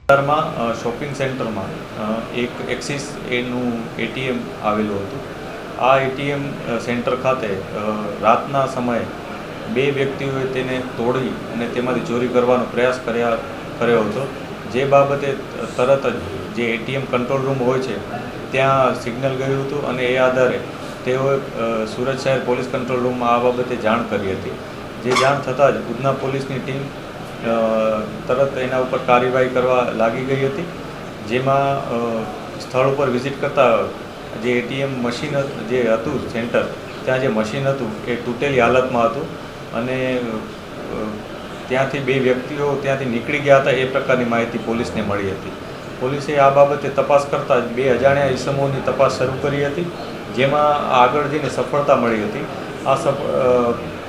વિસ્તારમાં શોપિંગ સેન્ટરમાં એક એક્સિસ એનું એટીએમ આવેલું હતું. આ એટીએમ સેન્ટર ખાતે રાતના સમયે બે વ્યક્તિઓએ તેને તોડી અને તેમાંથી ચોરી કરવાનો પ્રયાસ કર્યો હતો. જે બાબતે તરત જ જે એટીએમ કંટ્રોલ રૂમ હોય છે ત્યાં સિગ્નલ ગયું હતું અને એ આધારે તેઓએ સુરત શહેર પોલીસ કંટ્રોલ રૂમમાં આ બાબતે જાણ કરી હતી. જે જાણ થતાં જ ઉધના પોલીસની ટીમ તરત એના ઉપર કાર્યવાહી કરવા લાગી ગઈ હતી. જેમાં સ્થળ ઉપર વિઝિટ કરતાં જે એટીએમ મશીન જે હતું સેન્ટર, ત્યાં જે મશીન હતું એ તૂટેલી હાલતમાં હતું અને ત્યાંથી બે વ્યક્તિઓ ત્યાંથી નીકળી ગયા હતા એ પ્રકારની માહિતી પોલીસને મળી હતી. પોલીસે આ બાબતે તપાસ કરતાં બે અજાણ્યા ઈસમોની તપાસ શરૂ કરી હતી, જેમાં આગળ જઈને સફળતા મળી હતી.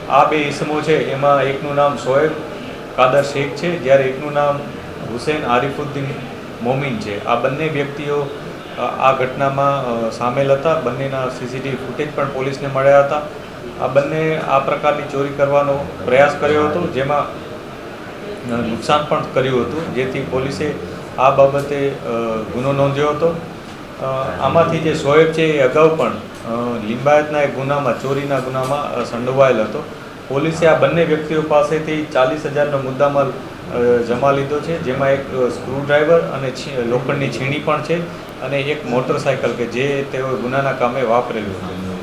આ બે ઈસમો છે એમાં એકનું નામ શોએબ કાદર શેખ છે, જ્યારે એકનું નામ હુસૈન આરિફુદ્દીન મોમીન છે. આ બંને વ્યક્તિઓ આ ઘટનામાં સામેલ હતા. બંનેના સીસીટીવી ફૂટેજ પણ પોલીસને મળ્યા હતા. આ બંને આ પ્રકારની ચોરી કરવાનો પ્રયાસ કર્યો હતો, જેમાં નુકસાન પણ કર્યું હતું, જેથી પોલીસે આ બાબતે ગુનો નોંધ્યો હતો. આમાંથી જે શોએબ છે એ અગાઉ પણ લિંબાયતના એક ગુનામાં, ચોરીના ગુનામાં સંડોવાયેલ હતો. પોલીસે આ બંને વ્યક્તિઓ પાસેથી 40,000નો મુદ્દામાલ જમા લીધો છે, જેમાં એક સ્ક્રૂડ્રાઈવર અને લોખંડની છીણી પણ છે અને એક મોટરસાઇકલ કે જે તેઓ ગુનાના કામે વાપરેલું હતું.